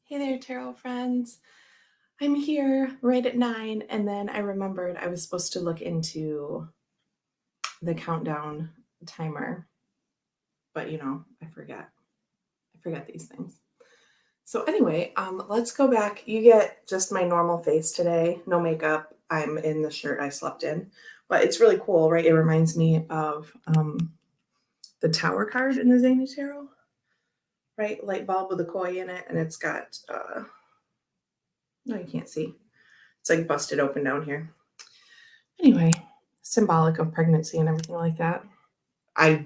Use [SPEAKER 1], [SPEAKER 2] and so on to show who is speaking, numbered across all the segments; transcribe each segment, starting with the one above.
[SPEAKER 1] Hey there, tarot friends. I'm here right at 9, and then I remembered I was supposed to look into the countdown timer, but I forget. I forget these things. So anyway, let's go back. You get just my normal face today, no makeup. I'm in the shirt I slept in, but it's really cool, right? It reminds me of the Tower card in the Zany Tarot, right? Light bulb with a koi in it, and it's got no, you can't see. It's like busted open down here. Anyway, symbolic of pregnancy and everything like that. I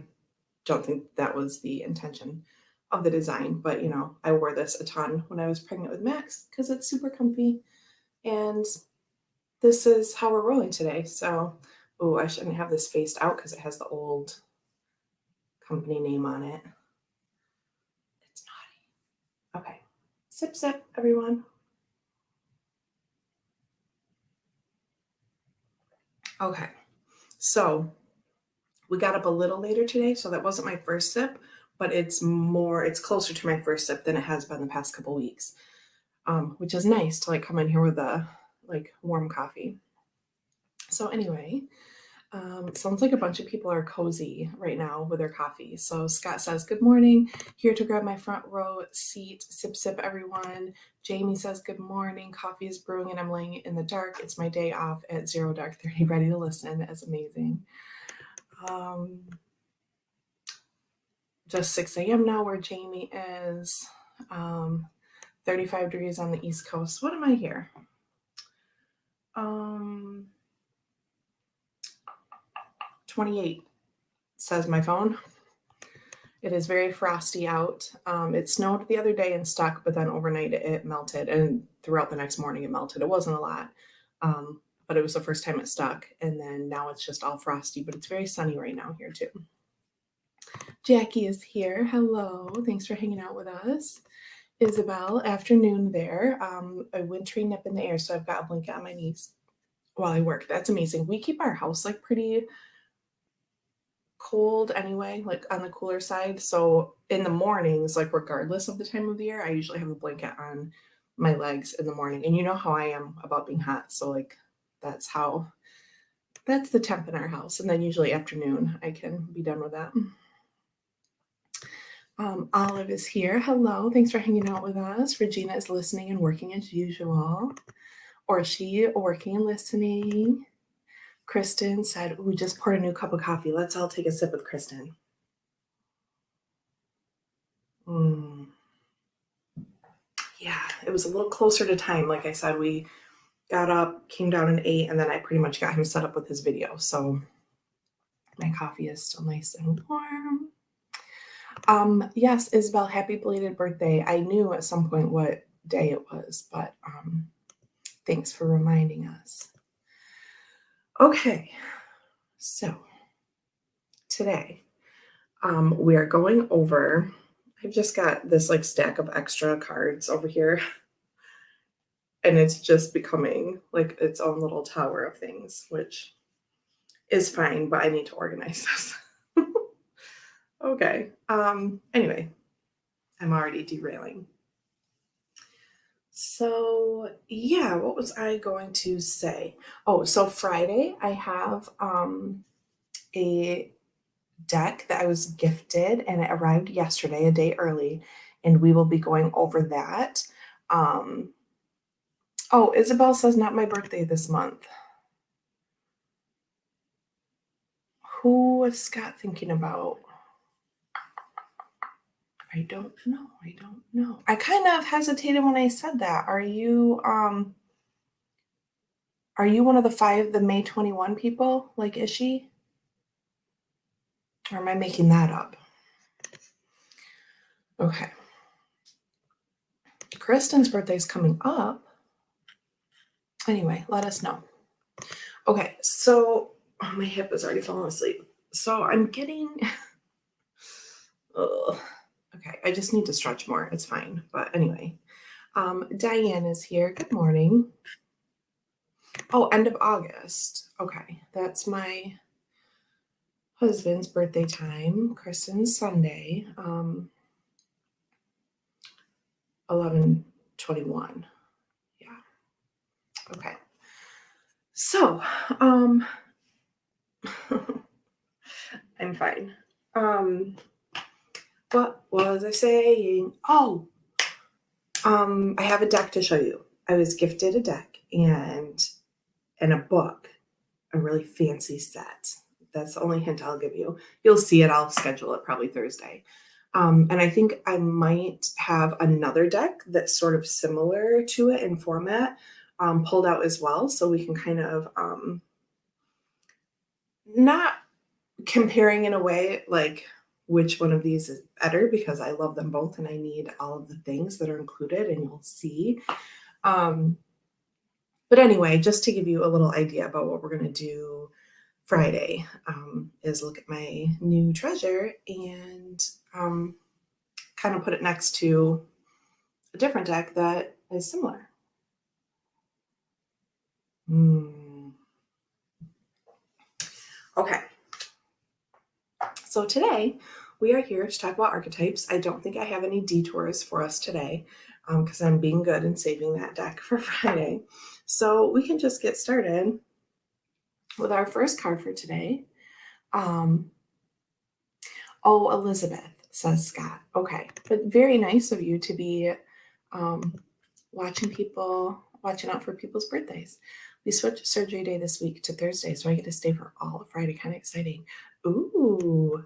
[SPEAKER 1] don't think that was the intention of the design, but I wore this a ton when I was pregnant with Max because it's super comfy. And this is how we're rolling today. So, oh, I shouldn't have this faced out because it has the old company name on it. It's naughty. Okay. Sip, sip, everyone. Okay. So we got up a little later today, so that wasn't my first sip, but it's closer to my first sip than it has been the past couple weeks, which is nice to come in here with a warm coffee. So anyway, sounds like a bunch of people are cozy right now with their coffee. So Scott says, good morning, here to grab my front row seat, sip, sip, everyone. Jamie says, good morning, coffee is brewing and I'm laying in the dark. It's my day off at 0 dark 30, ready to listen. That's amazing. Just 6 a.m. now where Jamie is. 35 degrees on the East Coast. What am I here? 28 says my phone. It is very frosty out. It snowed the other day and stuck, but then overnight it melted, and throughout the next morning it melted. It wasn't a lot, but it was the first time it stuck, and then now it's just all frosty, but it's very sunny right now here too. Jackie is here. Hello. Thanks for hanging out with us. Isabel, afternoon there. A wintry nip in the air, so I've got a blanket on my knees while I work. That's amazing. We keep our house pretty cold anyway, on the cooler side. So in the mornings, regardless of the time of the year, I usually have a blanket on my legs in the morning. And you know how I am about being hot. So that's the temp in our house. And then usually afternoon, I can be done with that. Olive is here. Hello. Thanks for hanging out with us. Regina is listening and working as usual. Or is she working and listening? Kristen said, we just poured a new cup of coffee. Let's all take a sip with Kristen. Yeah, it was a little closer to time. Like I said, we got up, came down and ate, and then I pretty much got him set up with his video. So my coffee is still nice and warm. Yes, Isabel, happy belated birthday. I knew at some point what day it was, but thanks for reminding us. Okay, so today we are going over, I've just got this stack of extra cards over here, and it's just becoming its own little tower of things, which is fine, but I need to organize this. Okay. Anyway, I'm already derailing. So yeah, what was I going to say? Oh, so Friday I have a deck that I was gifted and it arrived yesterday, a day early, and we will be going over that. Oh, Isabel says not my birthday this month. Who was Scott thinking about? I don't know. I kind of hesitated when I said that. Are you one of the May 21 people? Is she? Or am I making that up? Okay. Kristen's birthday is coming up. Anyway, let us know. Okay, so my hip is already falling asleep. So I'm getting okay, I just need to stretch more. It's fine. But anyway, Diane is here. Good morning. Oh, end of August. Okay, that's my husband's birthday time. Kristen's Sunday. 11 21. Yeah. Okay. So, I'm fine. What was I saying? Oh, I have a deck to show you. I was gifted a deck and a book, a really fancy set. That's the only hint I'll give you. You'll see it. I'll schedule it probably Thursday. And I think I might have another deck that's sort of similar to it in format pulled out as well. So we can kind of not comparing in a way like which one of these is better, because I love them both and I need all of the things that are included, and you'll see. But anyway, just to give you a little idea about what we're going to do Friday is look at my new treasure and kind of put it next to a different deck that is similar. Okay. So today we are here to talk about archetypes. I don't think I have any detours for us today because I'm being good and saving that deck for Friday. So we can just get started with our first card for today. Oh, Elizabeth, says Scott. Okay, but very nice of you to be watching out for people's birthdays. We switched surgery day this week to Thursday, so I get to stay for all of Friday. Kind of exciting. Ooh.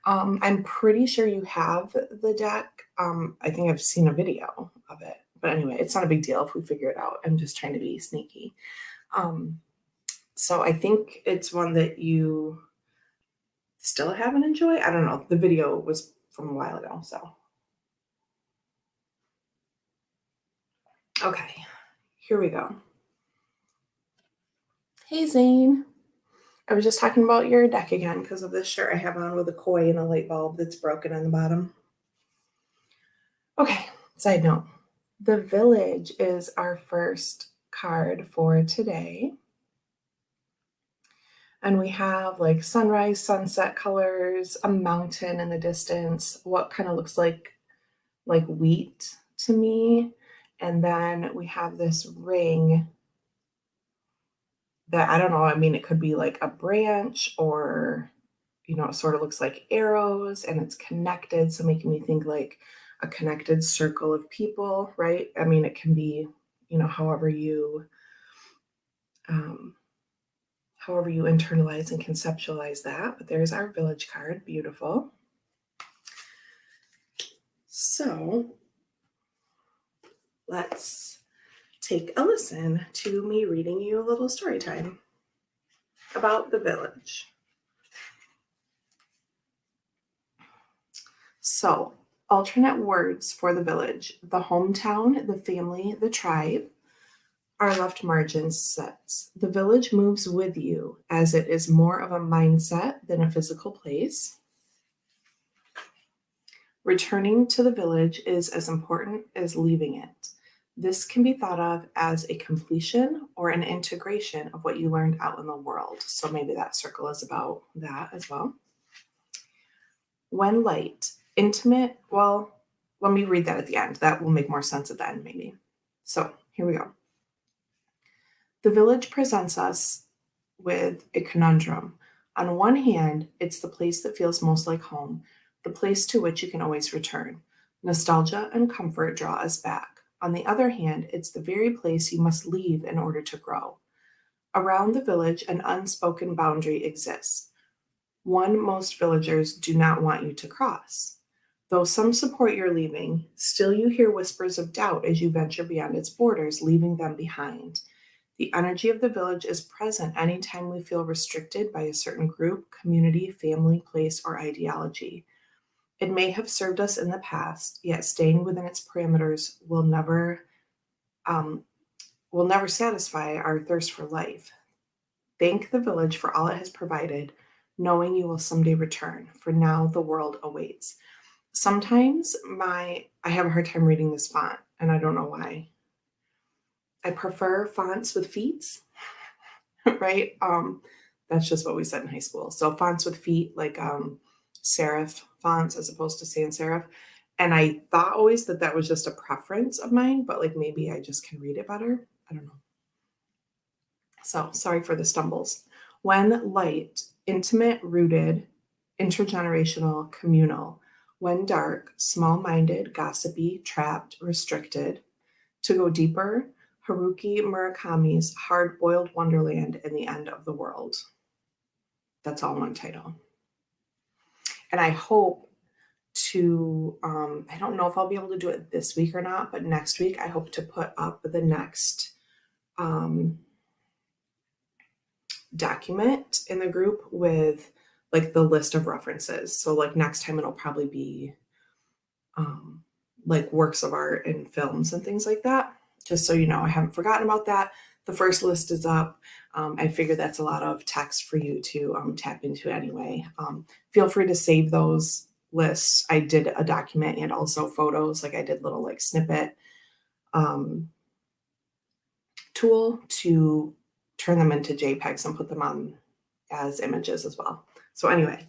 [SPEAKER 1] I'm pretty sure you have the deck. I think I've seen a video of it. But anyway, it's not a big deal if we figure it out. I'm just trying to be sneaky. So I think it's one that you still haven't enjoyed. I don't know. The video was from a while ago, so. Okay, here we go. Hey, Zane. I was just talking about your deck again because of this shirt I have on with a koi and a light bulb that's broken on the bottom. Okay, side note. The Village is our first card for today. And we have like sunrise, sunset colors, a mountain in the distance, what kind of looks like wheat to me. And then we have this ring that I don't know. I mean, it could be like a branch or, it sort of looks like arrows and it's connected. So making me think like a connected circle of people, right? I mean, it can be, however you internalize and conceptualize that. But there's our Village card. Beautiful. So let's take a listen to me reading you a little story time about the Village. So, alternate words for the Village: the hometown, the family, the tribe. Our left margin says, the Village moves with you as it is more of a mindset than a physical place. Returning to the Village is as important as leaving it. This can be thought of as a completion or an integration of what you learned out in the world. So maybe that circle is about that as well. When light, intimate, well, let me read that at the end. That will make more sense at the end, maybe. So here we go. The Village presents us with a conundrum. On one hand, it's the place that feels most like home, the place to which you can always return. Nostalgia and comfort draw us back. On the other hand, it's the very place you must leave in order to grow. Around the Village, an unspoken boundary exists, one most villagers do not want you to cross. Though some support your leaving, still you hear whispers of doubt as you venture beyond its borders, leaving them behind. The energy of the Village is present anytime we feel restricted by a certain group, community, family, place, or ideology. It may have served us in the past, yet staying within its parameters will never satisfy our thirst for life. Thank the Village for all it has provided, knowing you will someday return. For now, the world awaits. Sometimes I have a hard time reading this font, and I don't know why. I prefer fonts with feet, right? That's just what we said in high school. So fonts with feet, like serif fonts as opposed to sans serif. And I thought always that that was just a preference of mine, but like maybe I just can read it better. I don't know. So sorry for the stumbles. When light, intimate, rooted, intergenerational, communal. When dark, small minded, gossipy, trapped, restricted. To go deeper, Haruki Murakami's Hard Boiled Wonderland and the End of the World. That's all one title. And I hope to, I don't know if I'll be able to do it this week or not, but next week I hope to put up the next document in the group with like the list of references. So like next time it'll probably be like works of art and films and things like that. Just so you know, I haven't forgotten about that. The first list is up. I figure that's a lot of text for you to tap into anyway. Feel free to save those lists. I did a document and also photos. Like I did little like snippet tool to turn them into JPEGs and put them on as images as well. So anyway,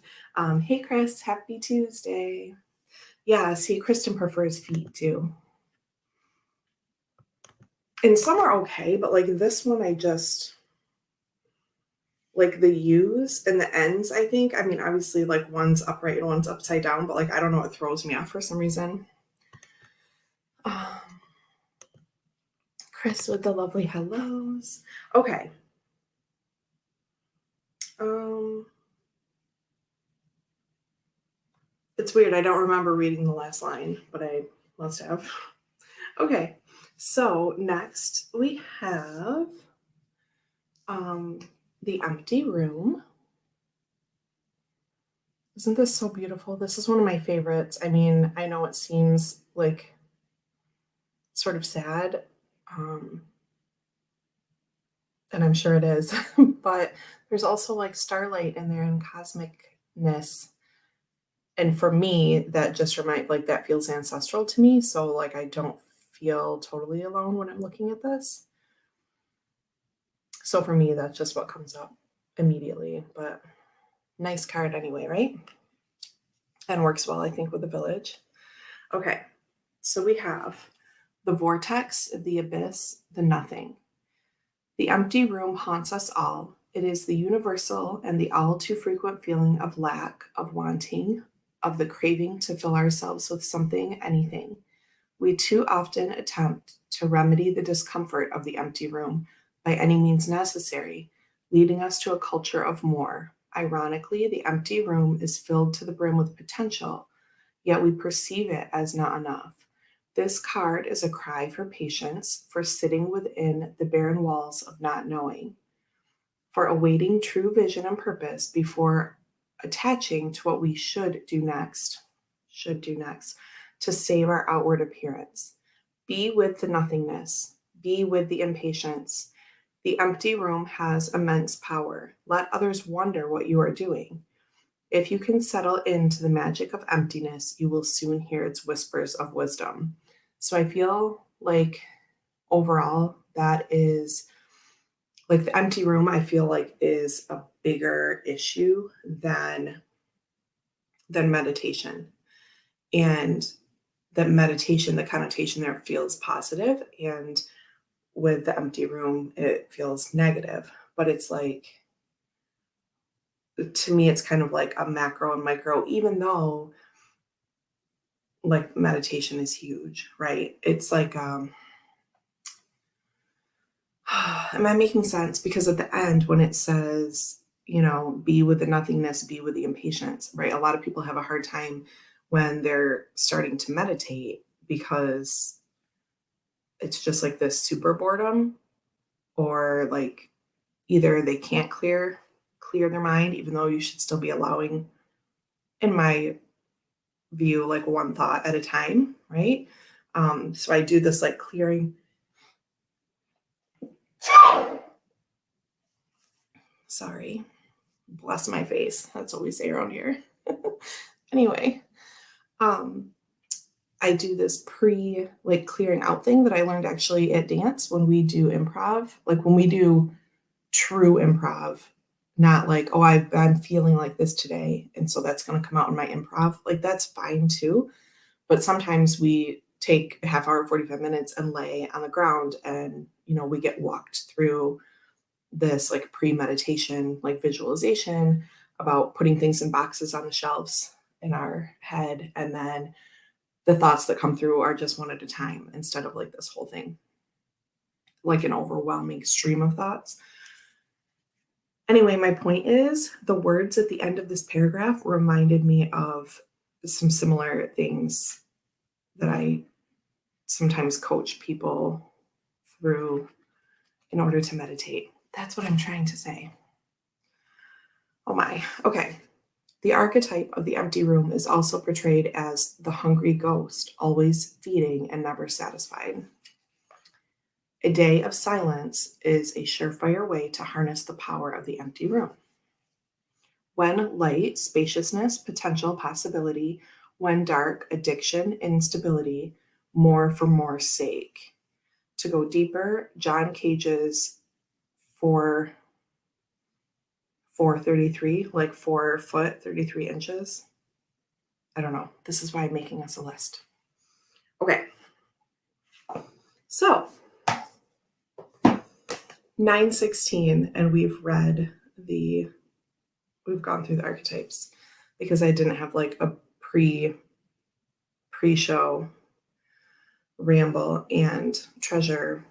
[SPEAKER 1] hey Chris, happy Tuesday. Yeah, see, Kristen prefers feet too. And some are okay, but like this one, I just like the U's and the N's, I think. I mean, obviously, like one's upright and one's upside down, but like I don't know, it throws me off for some reason. Chris with the lovely hellos. Okay. It's weird. I don't remember reading the last line, but I must have. Okay. So next we have The Empty Room. Isn't this so beautiful? This is one of my favorites. I mean, I know it seems like sort of sad, and I'm sure it is, but there's also like starlight in there and cosmicness. And for me, that just like that feels ancestral to me. So like I don't feel totally alone when I'm looking at this. So for me, that's just what comes up immediately. But nice card anyway, right? And works well, I think, with the village. Okay, so we have the vortex, the abyss, the nothing. The empty room haunts us all. It is the universal and the all too frequent feeling of lack, of wanting, of the craving to fill ourselves with something, anything. We too often attempt to remedy the discomfort of the empty room by any means necessary, leading us to a culture of more. Ironically, the empty room is filled to the brim with potential, yet we perceive it as not enough. This card is a cry for patience, for sitting within the barren walls of not knowing, for awaiting true vision and purpose before attaching to what we should do next, to save our outward appearance. Be with the nothingness, be with the impatience. The empty room has immense power. Let others wonder what you are doing. If you can settle into the magic of emptiness, you will soon hear its whispers of wisdom. So I feel like overall that is like the empty room, I feel like is a bigger issue than meditation. And that meditation, the connotation there feels positive, and with the empty room, it feels negative. But it's like, to me, it's kind of like a macro and micro, even though like meditation is huge, right? It's like, am I making sense? Because at the end, when it says, you know, be with the nothingness, be with the impatience, right? A lot of people have a hard time when they're starting to meditate because it's just like this super boredom, or like either they can't clear their mind, even though you should still be allowing, in my view, like one thought at a time, right? So I do this like clearing. Sorry, bless my face. That's what we say around here. Anyway, I do this like clearing out thing that I learned actually at dance when we do improv, like when we do true improv, not like, oh, I'm feeling like this today, and so that's going to come out in my improv. Like that's fine too. But sometimes we take a half hour, 45 minutes and lay on the ground and, we get walked through this like pre-meditation, like visualization about putting things in boxes on the shelves in our head. And then the thoughts that come through are just one at a time instead of like this whole thing, like an overwhelming stream of thoughts. Anyway, my point is the words at the end of this paragraph reminded me of some similar things that I sometimes coach people through in order to meditate. That's what I'm trying to say. Oh my. Okay. The archetype of the empty room is also portrayed as the hungry ghost, always feeding and never satisfied. A day of silence is a surefire way to harness the power of the empty room. When light, spaciousness, potential, possibility. When dark, addiction, instability, more for more's sake. To go deeper, John Cage's 433, like 4 foot, 33 inches. I don't know. This is why I'm making us a list. Okay. So 9:16, and we've gone through the archetypes because I didn't have like a pre-show ramble and treasure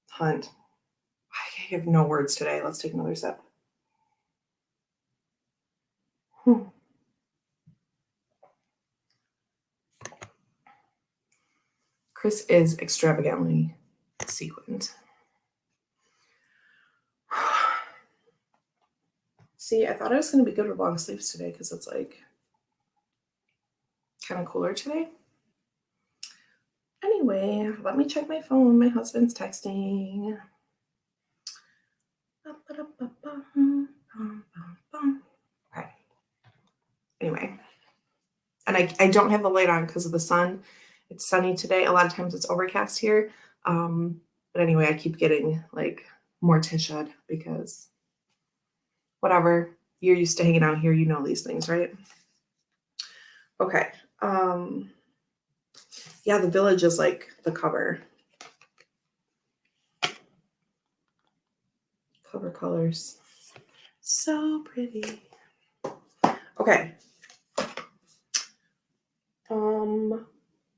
[SPEAKER 1] hunt. I have no words today. Let's take another sip. Chris is extravagantly sequined. See, I thought I was going to be good with long sleeves today because it's like kind of cooler today. Anyway, let me check my phone. My husband's texting. Okay. Anyway. And I don't have the light on because of the sun. It's sunny today. A lot of times it's overcast here. But anyway, I keep getting like morticia'd because whatever. You're used to hanging out here. You know these things, right? Okay. Yeah, the village is like the cover. Cover colors. So pretty. Okay.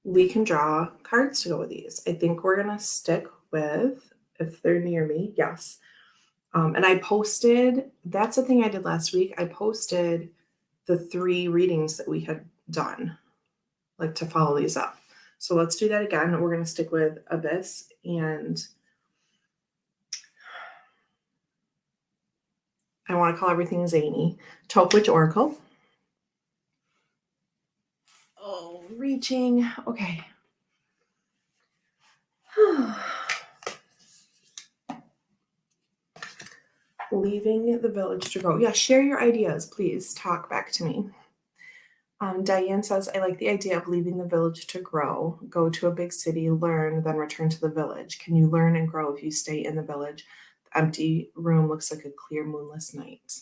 [SPEAKER 1] We can draw cards to go with these. I think we're going to stick with, if they're near me, yes. And I posted, that's the thing I did last week. I posted the 3 readings that we had done, like to follow these up. So let's do that again. We're going to stick with Abyss and I want to call everything zany. Taupe Witch Oracle. Oh, reaching. Okay. Leaving the village to grow. Yeah, share your ideas, please. Talk back to me. Diane says, I like the idea of leaving the village to grow. Go to a big city, learn, then return to the village. Can you learn and grow if you stay in the village? The empty room looks like a clear, moonless night.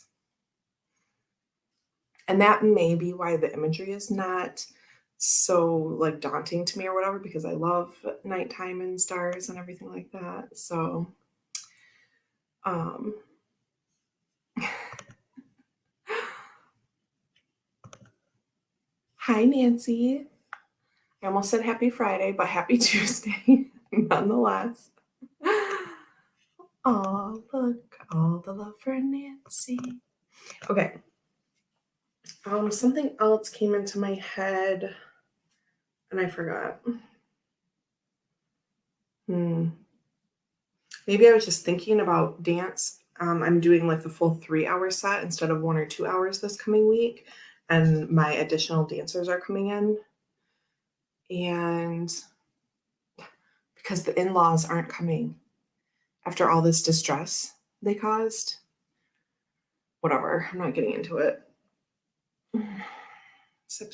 [SPEAKER 1] And that may be why the imagery is not so like daunting to me or whatever, because I love nighttime and stars and everything like that. So, hi, Nancy. I almost said happy Friday, but happy Tuesday nonetheless. Oh, look, all the love for Nancy. Okay. Something else came into my head and I forgot. Maybe I was just thinking about dance. I'm doing like the full 3-hour set instead of 1 or 2 hours this coming week. And my additional dancers are coming in. And because the in-laws aren't coming after all this distress they caused. Whatever, I'm not getting into it. Sip.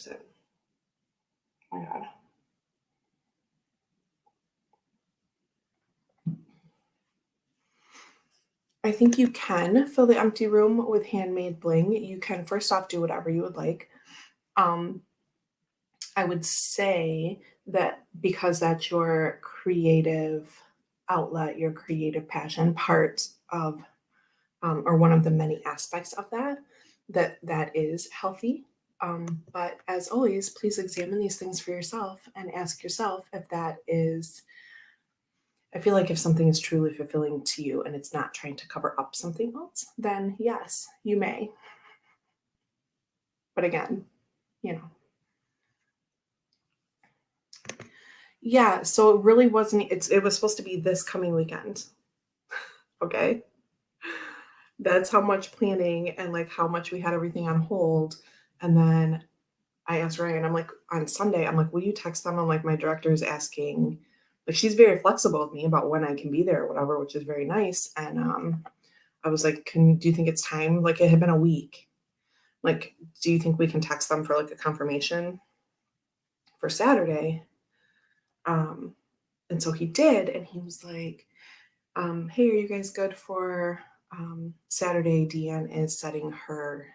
[SPEAKER 1] Oh my God. I think you can fill the empty room with handmade bling. You can first off do whatever you would like. I would say that because that's your creative outlet, your creative passion, part of, or one of the many aspects of that, that is healthy. But as always, please examine these things for yourself and ask yourself if that is. I feel like if something is truly fulfilling to you and it's not trying to cover up something else, then yes, you may. But again, you know, yeah. So it really wasn't. It was supposed to be this coming weekend. Okay, that's how much planning and like how much we had everything on hold. And then I asked Ryan, I'm like, on Sunday, I'm like, will you text them? I'm like, my director is asking, like, she's very flexible with me about when I can be there or whatever, which is very nice. And I was like, do you think it's time? Like, it had been a week. Like, do you think we can text them for like a confirmation for Saturday? Um, and so he did. And he was like, hey, are you guys good for Saturday? Deanne is setting her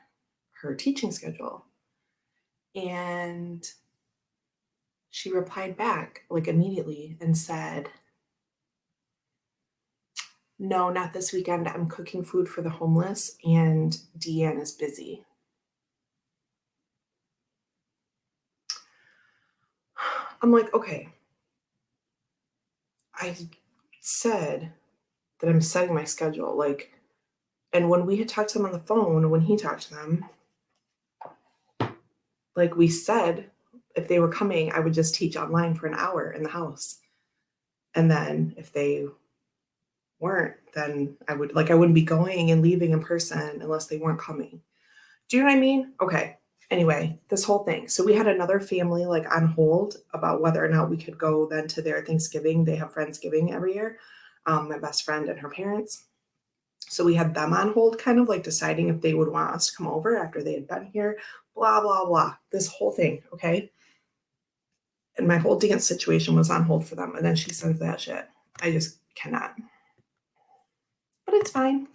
[SPEAKER 1] teaching schedule. And she replied back like immediately and said, no, not this weekend. I'm cooking food for the homeless and Deanne is busy. I'm like, okay. I said that I'm setting my schedule. Like, and when we had talked to them on the phone, when he talked to them, like we said, if they were coming, I would just teach online for an hour in the house. And then if they weren't, then I wouldn't be going and leaving in person unless they weren't coming. Do you know what I mean? Okay. Anyway, this whole thing. So we had another family like on hold about whether or not we could go then to their Thanksgiving. They have Friendsgiving every year. My best friend and her parents. So we had them on hold, kind of like deciding if they would want us to come over after they had been here, blah, blah, blah. This whole thing. Okay. And my whole dance situation was on hold for them. And then she sends that shit. I just cannot. But it's fine.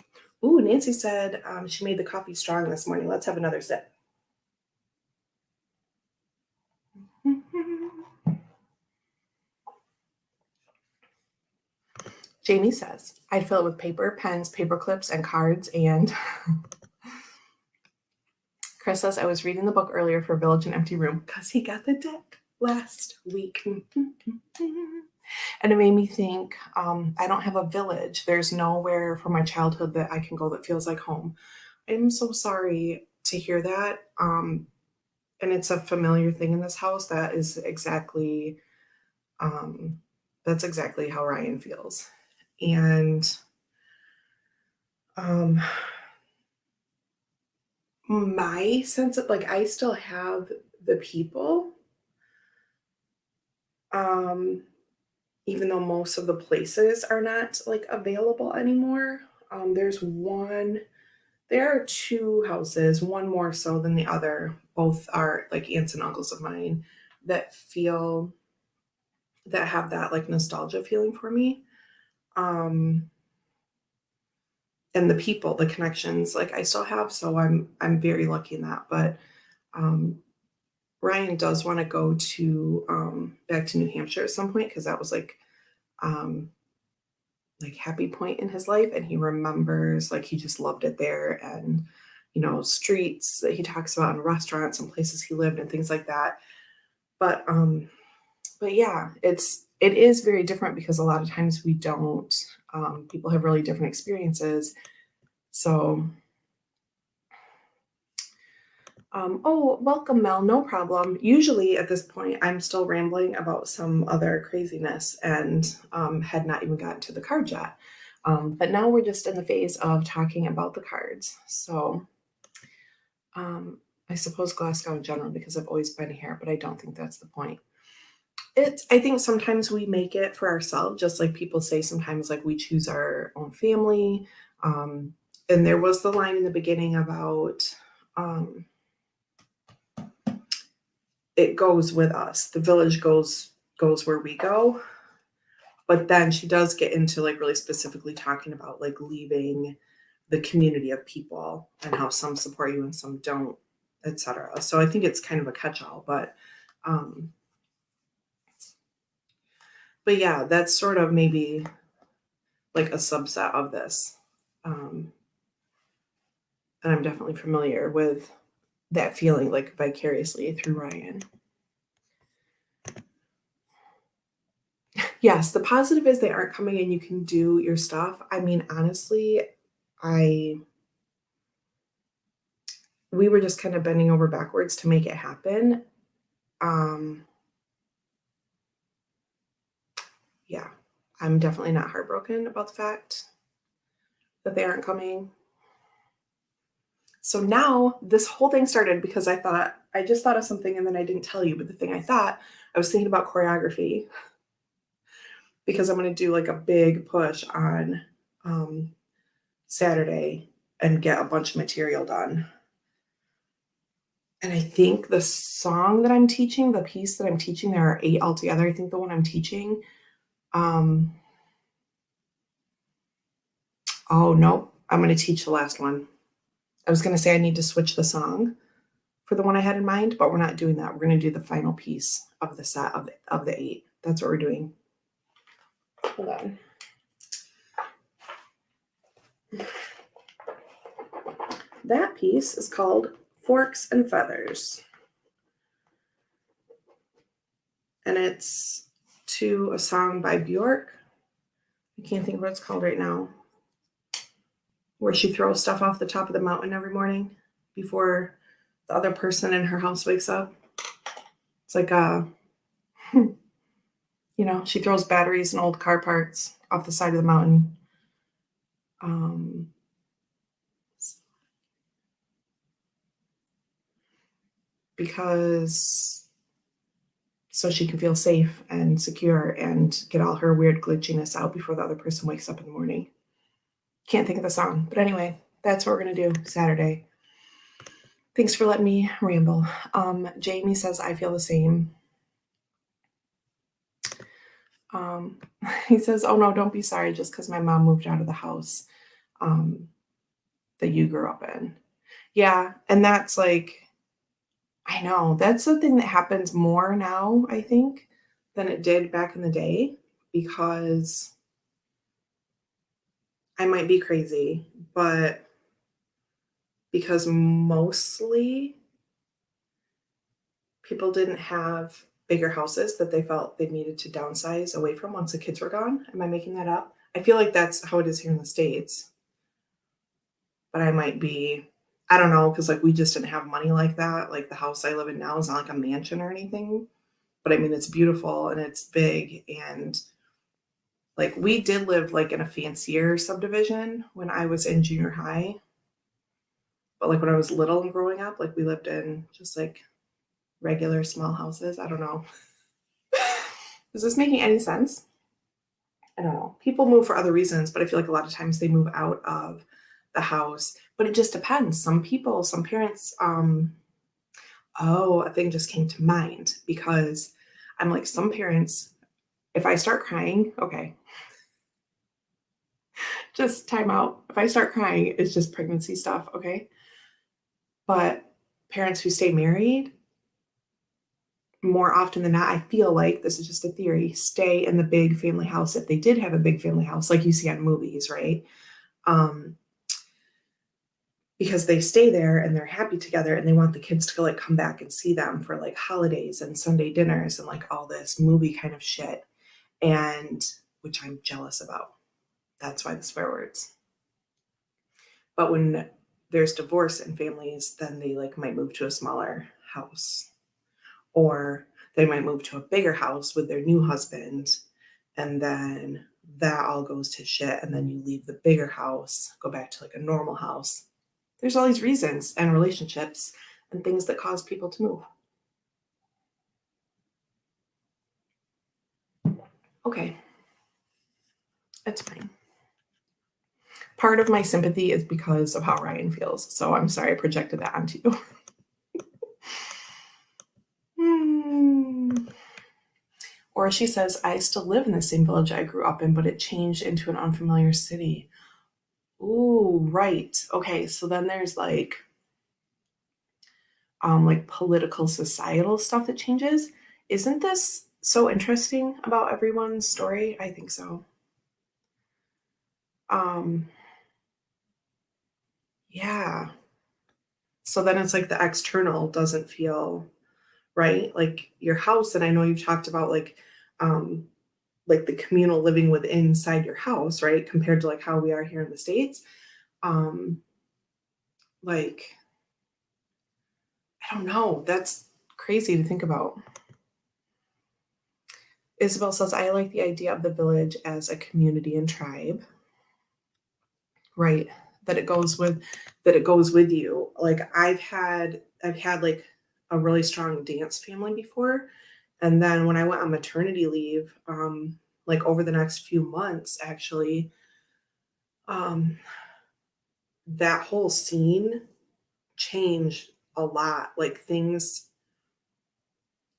[SPEAKER 1] Ooh, Nancy said she made the coffee strong this morning. Let's have another sip. Jamie says, I'd fill it with paper, pens, paper clips, and cards. And Chris says, I was reading the book earlier for Village and Empty Room because he got the deck last week. And it made me think, I don't have a village. There's nowhere from my childhood that I can go that feels like home. I'm so sorry to hear that. And it's a familiar thing in this house. That's exactly how Ryan feels. And my sense of like, I still have the people, even though most of the places are not like available anymore. There are two houses, one more so than the other. Both are like aunts and uncles of mine that have that like nostalgia feeling for me. And the people, the connections, like I still have. So I'm very lucky in that. But Ryan does want to go to back to New Hampshire at some point because that was like happy point in his life, and he remembers like he just loved it there, and streets that he talks about and restaurants and places he lived and things like that. But yeah, it is very different because a lot of times we don't. People have really different experiences. So, oh, welcome, Mel. No problem. Usually at this point, I'm still rambling about some other craziness and had not even gotten to the card yet. But now we're just in the phase of talking about the cards. So, I suppose Glasgow in general because I've always been here, but I don't think that's the point. I think sometimes we make it for ourselves, just like people say sometimes like we choose our own family. And there was the line in the beginning about it goes with us. The village goes where we go. But then she does get into like really specifically talking about like leaving the community of people and how some support you and some don't, etc. So I think it's kind of a catch-all, but But yeah, that's sort of maybe like a subset of this. And I'm definitely familiar with that feeling, like vicariously through Ryan. Yes, the positive is they aren't coming and you can do your stuff. I mean, honestly, we were just kind of bending over backwards to make it happen. Yeah, I'm definitely not heartbroken about the fact that they aren't coming. So now this whole thing started because I just thought of something and then I didn't tell you, but the thing I was thinking about choreography because I'm going to do like a big push on Saturday and get a bunch of material done. And I think the song that I'm teaching, the piece that I'm teaching, there are 8 altogether. I think the one I'm teaching, oh nope, I'm going to teach the last one. I was going to say I need to switch the song for the one I had in mind, but we're not doing that. We're going to do the final piece of the set of the 8. That's what we're doing. Hold on. That piece is called Forks and Feathers. And it's to a song by Bjork. I can't think of what it's called right now. Where she throws stuff off the top of the mountain every morning before the other person in her house wakes up. It's like she throws batteries and old car parts off the side of the mountain. Because so she can feel safe and secure and get all her weird glitchiness out before the other person wakes up in the morning. Can't think of the song, but anyway, that's what we're gonna do Saturday. Thanks for letting me ramble. Jamie says I feel the same. He says, oh no, don't be sorry just because my mom moved out of the house that you grew up in. Yeah, and that's like, I know, that's the thing that happens more now, I think, than it did back in the day, because I might be crazy, but because mostly people didn't have bigger houses that they felt they needed to downsize away from once the kids were gone. Am I making that up? I feel like that's how it is here in the States. But I might be, I don't know, because like we just didn't have money like that. Like the house I live in now is not like a mansion or anything. But I mean, it's beautiful and it's big. And like we did live like in a fancier subdivision when I was in junior high. But like when I was little and growing up, like we lived in just like regular small houses. I don't know. Is this making any sense? I don't know. People move for other reasons, but I feel like a lot of times they move out of the house. But it just depends. Some people, some parents, a thing just came to mind because I'm like, some parents, if I start crying, okay, just time out. If I start crying, it's just pregnancy stuff, okay? But parents who stay married, more often than not, I feel like, this is just a theory, stay in the big family house if they did have a big family house, like you see on movies, right? Because they stay there and they're happy together and they want the kids to like come back and see them for like holidays and Sunday dinners and like all this movie kind of shit, and which I'm jealous about. That's why the swear words. But when there's divorce in families, then they like might move to a smaller house, or they might move to a bigger house with their new husband, and then that all goes to shit, and then you leave the bigger house, go back to like a normal house. There's all these reasons and relationships and things that cause people to move. Okay, that's fine. Part of my sympathy is because of how Ryan feels, so I'm sorry I projected that onto you. Or she says, I still live in the same village I grew up in, but it changed into an unfamiliar city. Ooh, right. Okay, so then there's like, like political societal stuff that changes. Isn't this so interesting about everyone's story? I think so. Um, yeah. So then it's like the external doesn't feel right. Like your house, and I know you've talked about um like the communal living with inside your house, right? Compared to like how we are here in the States. Um, like, I don't know. That's crazy to think about. Isabel says, I like the idea of the village as a community and tribe, right? That it goes with you. Like I've had like a really strong dance family before. And then when I went on maternity leave, like over the next few months, actually, um, that whole scene changed a lot. Like things,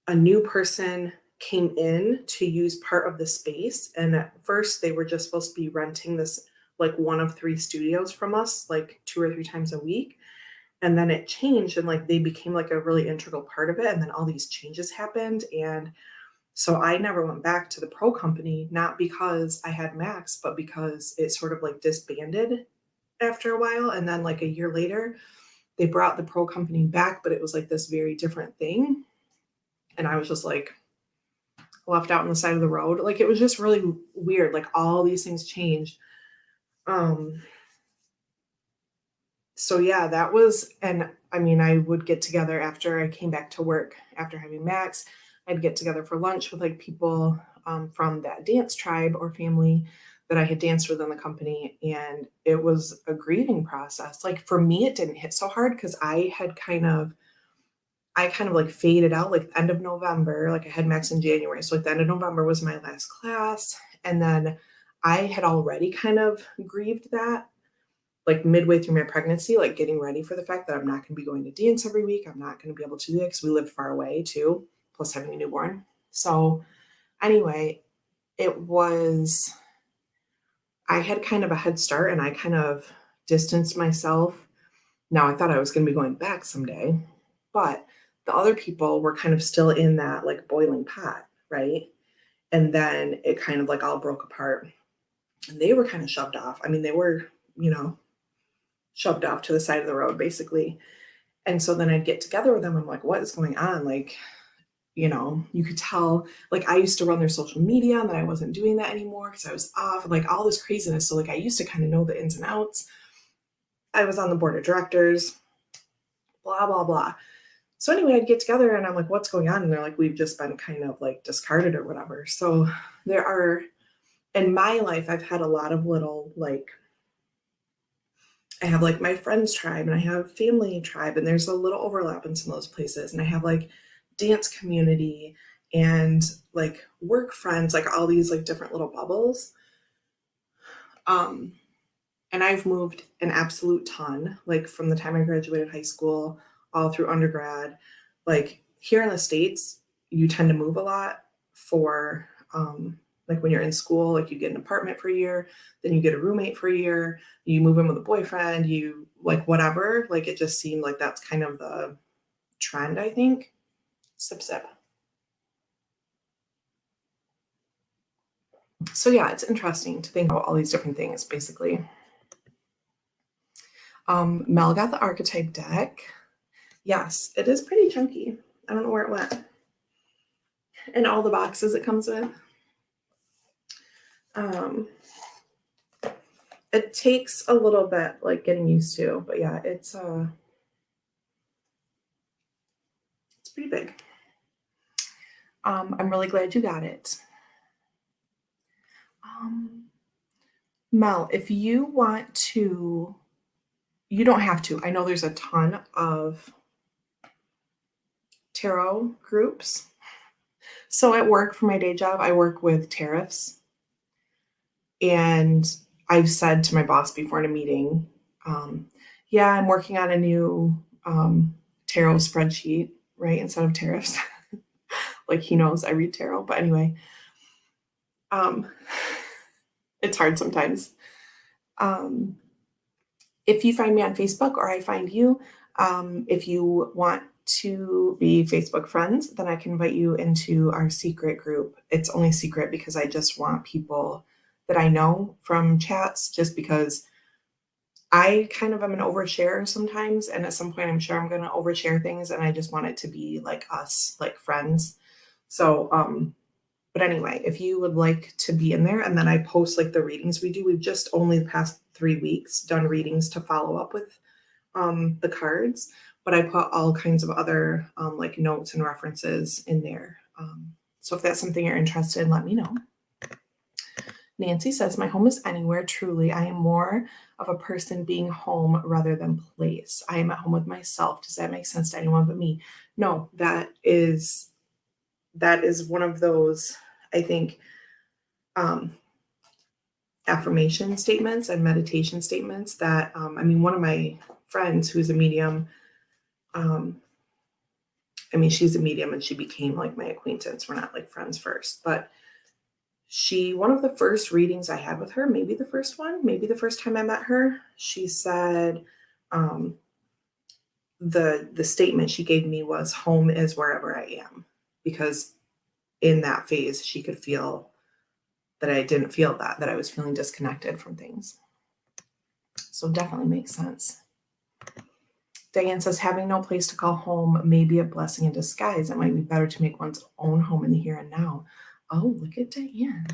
[SPEAKER 1] a new person came in to use part of the space. And at first, they were just supposed to be renting this like one of three studios from us, like 2 or 3 times a week. And then it changed and like they became like a really integral part of it. And then all these changes happened. And so I never went back to the pro company, not because I had Max, but because it sort of like disbanded after a while. And then like a year later, they brought the pro company back, but it was like this very different thing. And I was just like left out on the side of the road. Like it was just really weird. Like all these things changed. Um, so yeah, that was, and I mean, I would get together after I came back to work after having Max. I'd get together for lunch with like people from that dance tribe or family that I had danced with in the company. And it was a grieving process. Like for me, it didn't hit so hard because I kind of like faded out like the end of November. Like I had Max in January. So like the end of November was my last class. And then I had already kind of grieved that like midway through my pregnancy, like getting ready for the fact that I'm not going to be going to dance every week. I'm not going to be able to do that because we lived far away too, plus having a newborn. So anyway, it was, I had kind of a head start and I kind of distanced myself. Now I thought I was going to be going back someday, but the other people were kind of still in that like boiling pot, right? And then it kind of like all broke apart and they were kind of shoved off. I mean, they were, you know, shoved off to the side of the road basically. And so then I'd get together with them. I'm like, what is going on? Like, you know, you could tell, like, I used to run their social media and then I wasn't doing that anymore because I was off, and like all this craziness. So, like, I used to kind of know the ins and outs. I was on the board of directors, blah, blah, blah. So, anyway, I'd get together and I'm like, what's going on? And they're like, we've just been kind of like discarded or whatever. So, there are, in my life, I've had a lot of little, like, I have like my friends tribe and I have family tribe, and there's a little overlap in some of those places. And I have like dance community and like work friends, like all these like different little bubbles. Um, and I've moved an absolute ton, like from the time I graduated high school all through undergrad. Like here in the States, you tend to move a lot for like when you're in school, like you get an apartment for a year, then you get a roommate for a year, you move in with a boyfriend, you like whatever. Like it just seemed like that's kind of the trend, I think. Sip sip. So yeah, it's interesting to think about all these different things basically. Mel got the archetype deck. Yes, it is pretty chunky. I don't know where it went. And all the boxes it comes with. Um, it takes a little bit like getting used to, but yeah, it's pretty big. I'm really glad you got it. Mel, if you want to, you don't have to. I know there's a ton of tarot groups. So at work for my day job, I work with tariffs. And I've said to my boss before in a meeting, yeah, I'm working on a new tarot spreadsheet, right? Instead of tariffs. Like he knows I read tarot. But anyway, um, it's hard sometimes. If you find me on Facebook or I find you, if you want to be Facebook friends, then I can invite you into our secret group. It's only secret because I just want people that I know from chats, just because I kind of am an overshare sometimes. And at some point, I'm sure I'm going to overshare things. And I just want it to be like us, like friends. So, but anyway, if you would like to be in there, and then I post like the readings we do, we've just only the past 3 weeks done readings to follow up with the cards, but I put all kinds of other like notes and references in there. So if that's something you're interested in, let me know. Nancy says, my home is anywhere. Truly, I am more of a person being home rather than place. I am at home with myself. Does that make sense to anyone but me? No, that is one of those, I think, affirmation statements and meditation statements that, one of my friends who's a medium, she's a medium and she became like my acquaintance. We're not like friends first, but one of the first readings I had with her, maybe the first time I met her, she said, the statement she gave me was, home is wherever I am, because in that phase, she could feel that I didn't feel that I was feeling disconnected from things. So definitely makes sense. Diane says, having no place to call home may be a blessing in disguise. It might be better to make one's own home in the here and now. Oh, look at Diane.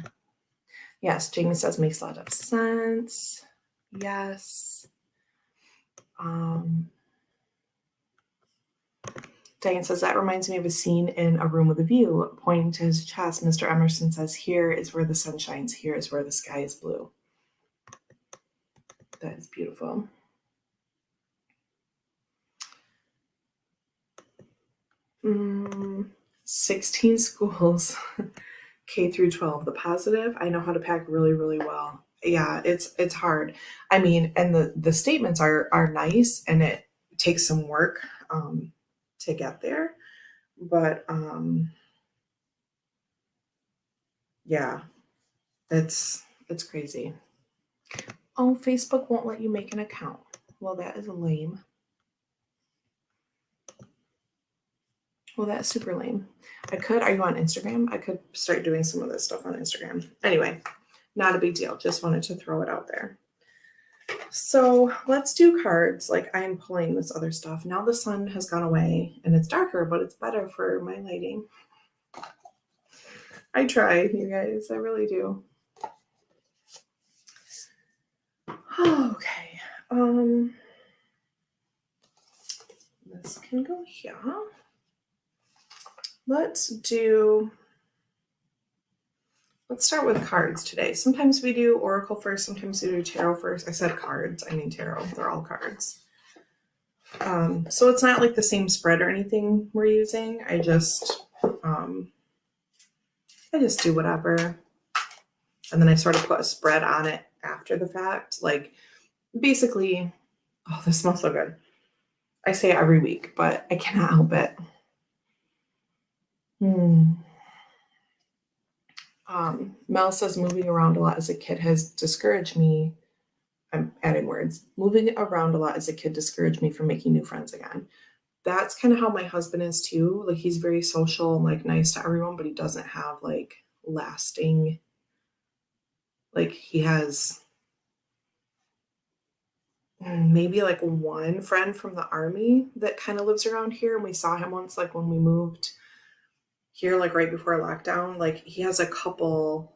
[SPEAKER 1] Yes, Jamie says, makes a lot of sense. Yes. Diane says, that reminds me of a scene in A Room with a View. Pointing to his chest, Mr. Emerson says, here is where the sun shines. Here is where the sky is blue. That is beautiful. Mm, 16 schools, K through 12. The positive, I know how to pack really, really well. Yeah, it's hard. And the statements are nice, and it takes some work to get there. But yeah, it's crazy. Oh, Facebook won't let you make an account. Well, that is lame. Well, that's super lame. Are you on Instagram? I could start doing some of this stuff on Instagram. Anyway, not a big deal. Just wanted to throw it out there. So let's do cards. Like, I'm pulling this other stuff. Now the sun has gone away and it's darker, but it's better for my lighting. I try, you guys. I really do. Okay. This can go here. Let's start with cards today. Sometimes we do Oracle first, sometimes we do Tarot first. I said cards, I mean Tarot. They're all cards. So it's not like the same spread or anything we're using. I just do whatever. And then I sort of put a spread on it after the fact. Like, basically, oh, this smells so good. I say it every week, but I cannot help it. Mel says, moving around a lot as a kid has discouraged me. I'm adding words. Moving around a lot as a kid discouraged me from making new friends again. That's kind of how my husband is too. Like, he's very social and like nice to everyone, but he doesn't have like lasting, like, he has maybe like one friend from the army that kind of lives around here. And we saw him once, like when we moved here, like right before lockdown. Like, he has a couple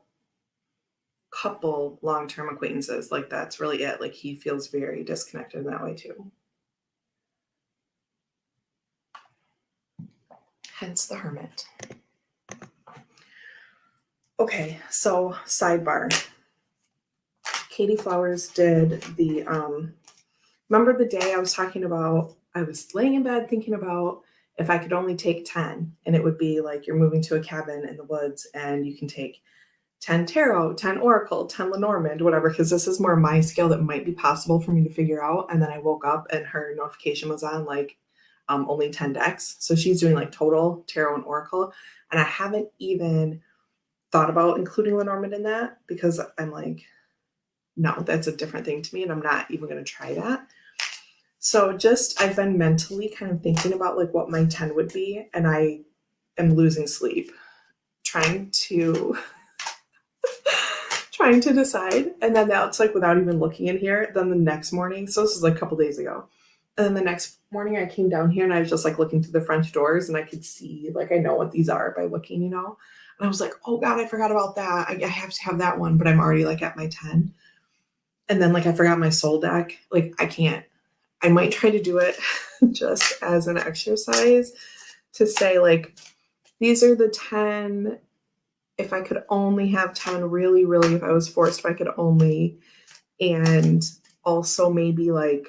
[SPEAKER 1] long-term acquaintances. Like, that's really it. Like, he feels very disconnected in that way too. Hence the hermit. Okay, so sidebar. Katie Flowers did the, remember the day I was talking about, I was laying in bed thinking about if I could only take 10, and it would be like you're moving to a cabin in the woods and you can take 10 tarot, 10 oracle, 10 Lenormand, whatever, because this is more my skill that might be possible for me to figure out. And then I woke up and her notification was on like only 10 decks. So she's doing like total tarot and oracle. And I haven't even thought about including Lenormand in that, because I'm like, no, that's a different thing to me, and I'm not even going to try that. So just, I've been mentally kind of thinking about like what my 10 would be, and I am losing sleep trying to trying to decide. And then that's like without even looking in here. Then the next morning, so this is like a couple days ago. And then the next morning I came down here and I was just like looking through the French doors and I could see, like, I know what these are by looking, you know? And I was like, oh God, I forgot about that. I have to have that one, but I'm already like at my 10. And then like I forgot my soul deck. Like I can't. I might try to do it just as an exercise to say like, these are the 10. If I could only have 10, really, really, if I was forced, if I could only, and also maybe like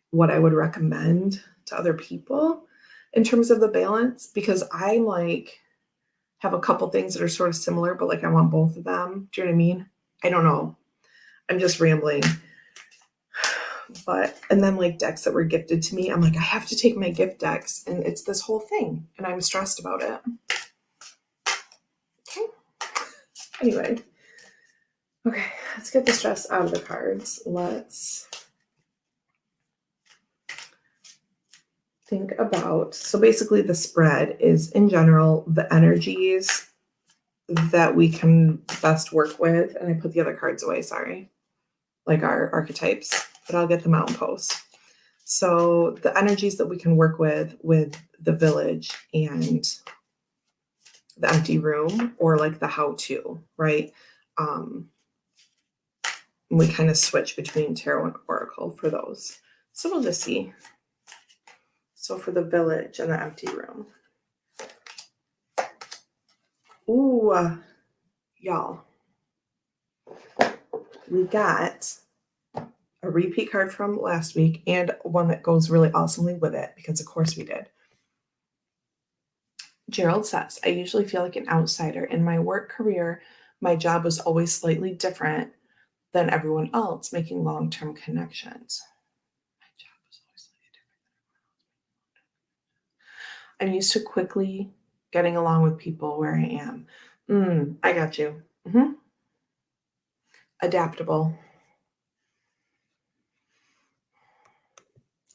[SPEAKER 1] what I would recommend to other people in terms of the balance, because I like have a couple things that are sort of similar, but like I want both of them. Do you know what I mean? I don't know. I'm just rambling. But, and then like decks that were gifted to me, I'm like, I have to take my gift decks, and it's this whole thing, and I'm stressed about it. Okay. Anyway. Okay, let's get the stress out of the cards. Let's think about, so basically the spread is in general the energies that we can best work with. And I put the other cards away, sorry, like our archetypes, but I'll get them out in post. So the energies that we can work with the village and the empty room, or like the how-to, right? We kind of switch between tarot and oracle for those. So we'll just see. So for the village and the empty room. Ooh, y'all. We got a repeat card from last week and one that goes really awesomely with it, because of course we did. Gerald says, I usually feel like an outsider. In my work career, my job was always slightly different than everyone else, making long-term connections. My job was always slightly different. I'm used to quickly getting along with people where I am. I got you. Adaptable.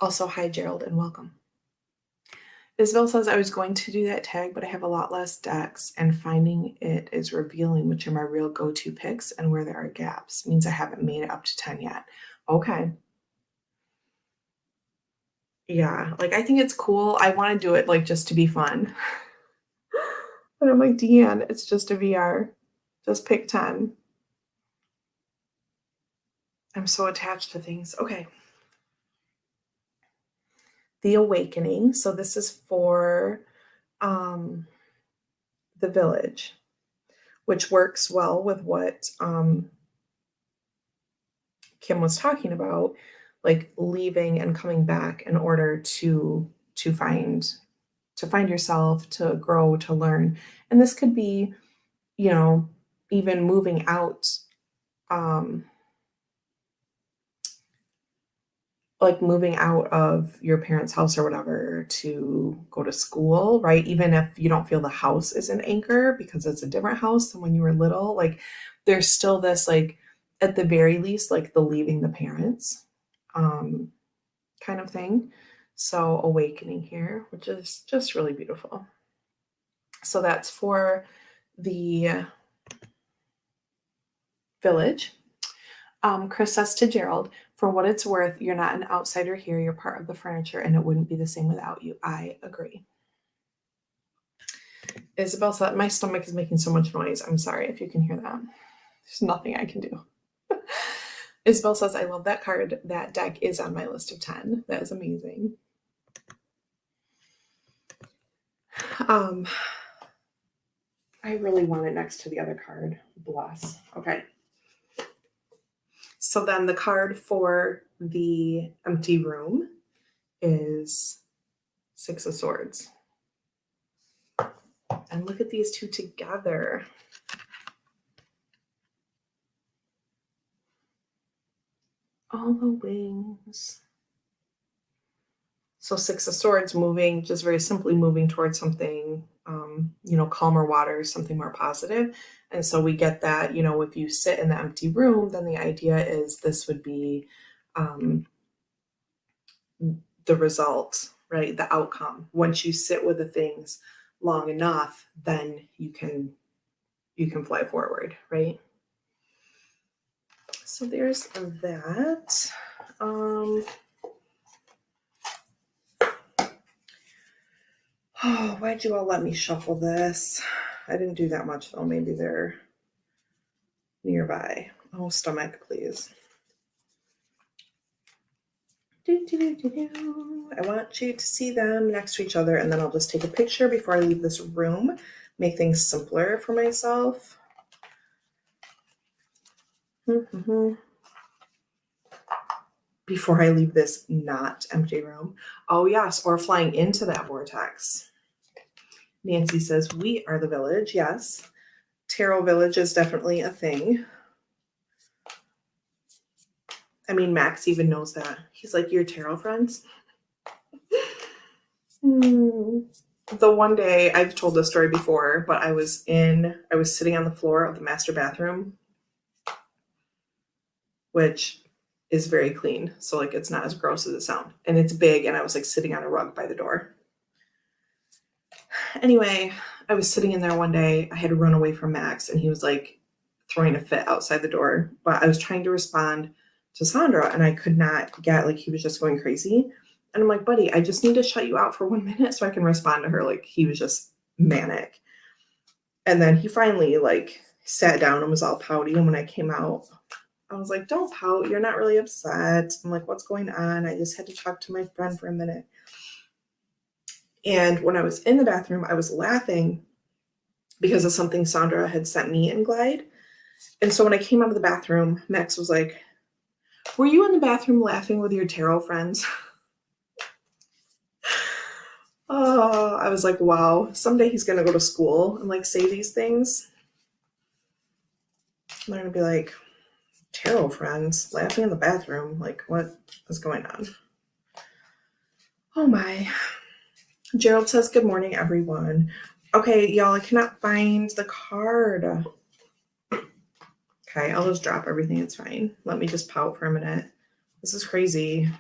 [SPEAKER 1] Also, hi, Gerald, and welcome. Isabel says, I was going to do that tag, but I have a lot less decks, and finding it is revealing which are my real go-to picks and where there are gaps. Means I haven't made it up to 10 yet. Okay. Yeah, like I think it's cool. I want to do it like just to be fun. But I'm like, Deanne, it's just a VR. Just pick 10. I'm so attached to things. Okay. The Awakening. So this is for the village, which works well with what Kim was talking about, like leaving and coming back in order to find yourself, to grow, to learn. And this could be, you know, even moving out, like moving out of your parents' house or whatever to go to school, right? Even if you don't feel the house is an anchor because it's a different house than when you were little, like there's still this, like, at the very least, like the leaving the parents kind of thing. So awakening here, which is just really beautiful. So that's for the village. Chris says to Gerald, for what it's worth, you're not an outsider here. You're part of the furniture, and it wouldn't be the same without you. I agree. Isabel said, my stomach is making so much noise. I'm sorry if you can hear that. There's nothing I can do. Isabel says, I love that card. That deck is on my list of 10. That is amazing. I really want it next to the other card. Bless. Okay. So then the card for the empty room is Six of Swords. And look at these two together. All the wings. So Six of Swords moving, just very simply moving towards something, calmer waters, something more positive. And so we get that, if you sit in the empty room, then the idea is this would be the result, right? The outcome. Once you sit with the things long enough, then you can fly forward, right? So there's that. Oh, why'd you all let me shuffle this? I didn't do that much though. Maybe they're nearby. Oh, stomach, please. I want you to see them next to each other, and then I'll just take a picture before I leave this room, make things simpler for myself. Before I leave this not empty room. Oh yes, or flying into that vortex. Nancy says, we are the village. Yes. Tarot village is definitely a thing. I mean, Max even knows that. He's like, you're tarot friends? The one day, I've told this story before, but I was sitting on the floor of the master bathroom, which is very clean. So like, it's not as gross as it sounds. And it's big. And I was like sitting on a rug by the door. Anyway, I was sitting in there one day. I had to run away from Max and he was like throwing a fit outside the door. But I was trying to respond to Sandra and I could not get, like, he was just going crazy. And I'm like, buddy, I just need to shut you out for 1 minute so I can respond to her. Like, he was just manic. And then he finally like sat down and was all pouty. And when I came out, I was like, don't pout. You're not really upset. I'm like, what's going on? I just had to talk to my friend for a minute. And when I was in the bathroom, I was laughing because of something Sandra had sent me in Glide. And so when I came out of the bathroom, Max was like, were you in the bathroom laughing with your tarot friends? Oh, I was like, wow, someday he's going to go to school and like say these things. And they're going to be like, tarot friends laughing in the bathroom. Like, what is going on? Oh my. Gerald says, good morning, everyone. Okay, y'all, I cannot find the card. Okay, I'll just drop everything. It's fine. Let me just pout for a minute. This is crazy.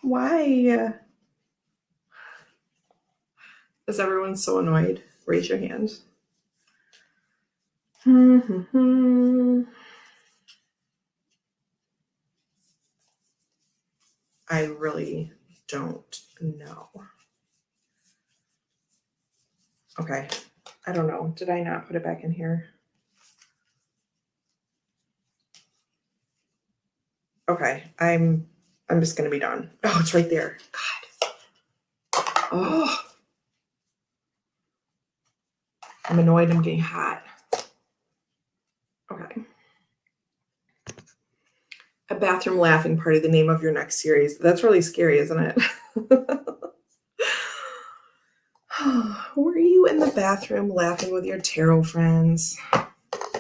[SPEAKER 1] Why? Is everyone so annoyed? Raise your hand. I really don't know. Okay, I don't know. Did I not put it back in here? Okay, I'm just gonna be done. Oh, it's right there. God. Oh, I'm annoyed. I'm getting hot. Okay. A bathroom laughing party, the name of your next series. That's really scary, isn't it? Were you in the bathroom laughing with your tarot friends?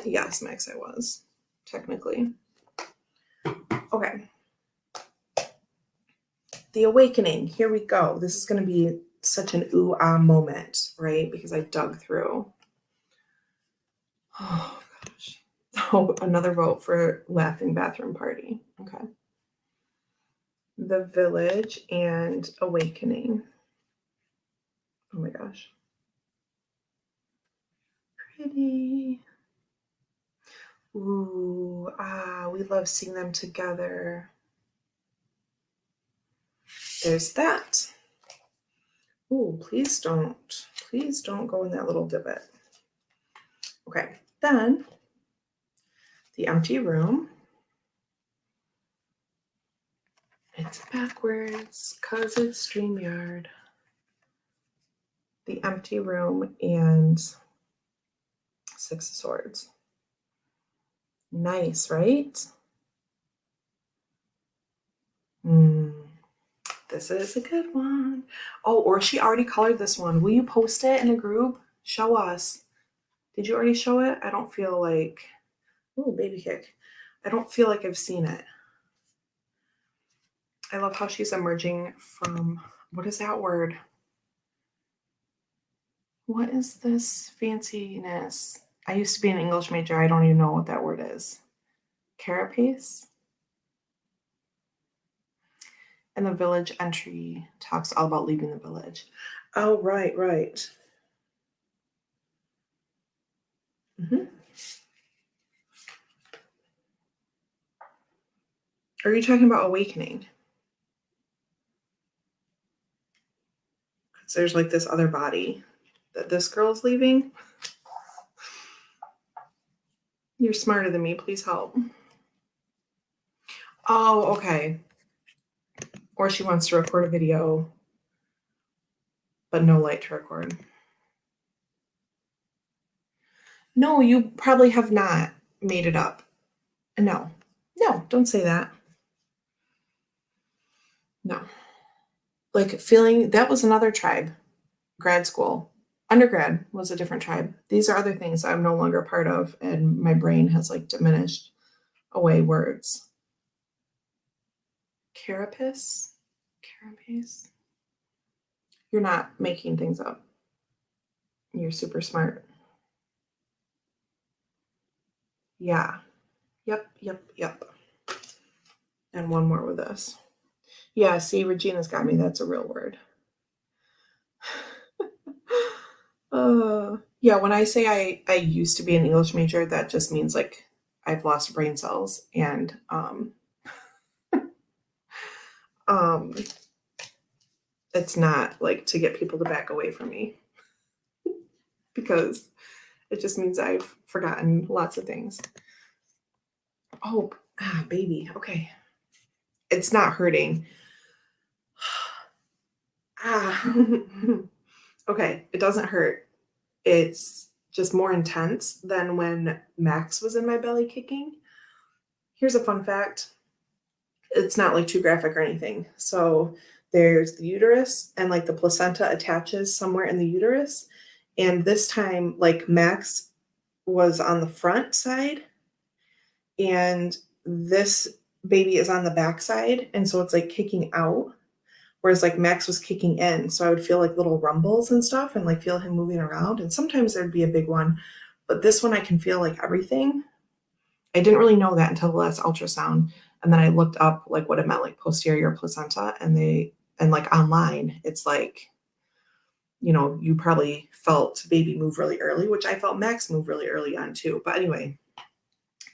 [SPEAKER 1] Yes, Max, I was, technically. Okay. The awakening. Here we go. This is going to be such an ooh-ah moment, right? Because I dug through. Oh, gosh. Oh, another vote for laughing bathroom party. Okay. The village and awakening. Oh my gosh. Pretty. Ooh, we love seeing them together. There's that. Ooh, please don't go in that little divot. Okay, then the empty room. It's backwards because it's StreamYard. The empty room and Six of Swords. Nice, right? This is a good one. Oh, or she already colored this one. Will you post it in a group? Show us. Did you already show it? I don't feel like... Oh, baby kick. I don't feel like I've seen it. I love how she's emerging from... What is that word? What is this fanciness? I used to be an English major. I don't even know what that word is. carapace. And the village entry talks all about leaving the village. Oh, right. Mm-hmm. Are you talking about awakening? Because there's like this other body that this girl's leaving. You're smarter than me. Please help. Oh, okay. Or she wants to record a video, but no light to record. No, you probably have not made it up. No, don't say that. No. Like feeling, that was another tribe. Grad school. Undergrad was a different tribe. These are other things I'm no longer part of, and my brain has like diminished away words. Carapace? Carapace? You're not making things up. You're super smart. Yeah. Yep. And one more with this. Yeah, see, Regina's got me. That's a real word. Yeah, when I say I used to be an English major, that just means like I've lost brain cells, and it's not like to get people to back away from me, because it just means I've forgotten lots of things. Oh, baby. Okay. It's not hurting. Okay. It doesn't hurt. It's just more intense than when Max was in my belly kicking. Here's a fun fact. It's not like too graphic or anything. So there's the uterus, and like the placenta attaches somewhere in the uterus. And this time, like Max was on the front side, and this baby is on the back side. And so it's like kicking out, whereas like Max was kicking in. So I would feel like little rumbles and stuff, and like feel him moving around. And sometimes there'd be a big one, but this one I can feel like everything. I didn't really know that until the last ultrasound. And then I looked up like what it meant, like posterior placenta, and like online, it's like, you probably felt baby move really early, which I felt Max move really early on too. But anyway,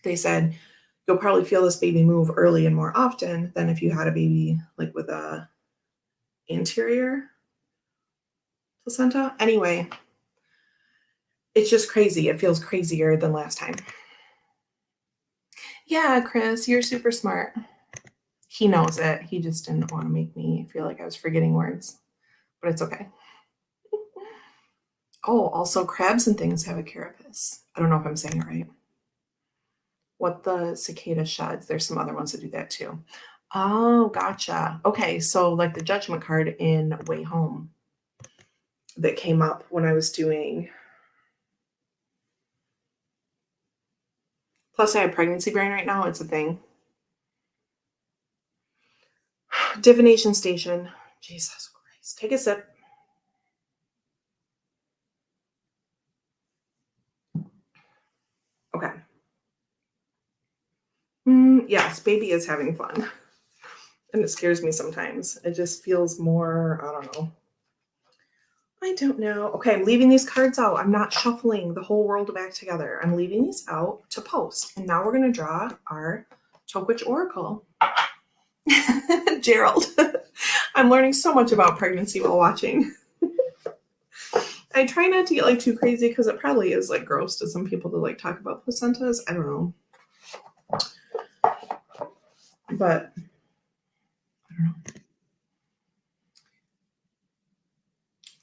[SPEAKER 1] they said you'll probably feel this baby move early and more often than if you had a baby like with a anterior placenta. Anyway, it's just crazy. It feels crazier than last time. Yeah, Chris, you're super smart. He knows it. He just didn't want to make me feel like I was forgetting words, but it's okay. Oh, also crabs and things have a carapace. I don't know if I'm saying it right. What the cicada sheds. There's some other ones that do that too. Oh, gotcha. Okay, so like the judgment card in Way Home that came up when I was doing. Plus, I have pregnancy brain right now. It's a thing. Divination station. Jesus Christ. Take a sip. Okay. Yes, baby is having fun. And it scares me sometimes. It just feels more, I don't know. Okay, I'm leaving these cards out. I'm not shuffling the whole world back together. I'm leaving these out to post. And now we're going to draw our Tokwitch Oracle. Gerald. I'm learning so much about pregnancy while watching. I try not to get like too crazy because it probably is like gross to some people to like talk about placentas. I don't know. But I don't know.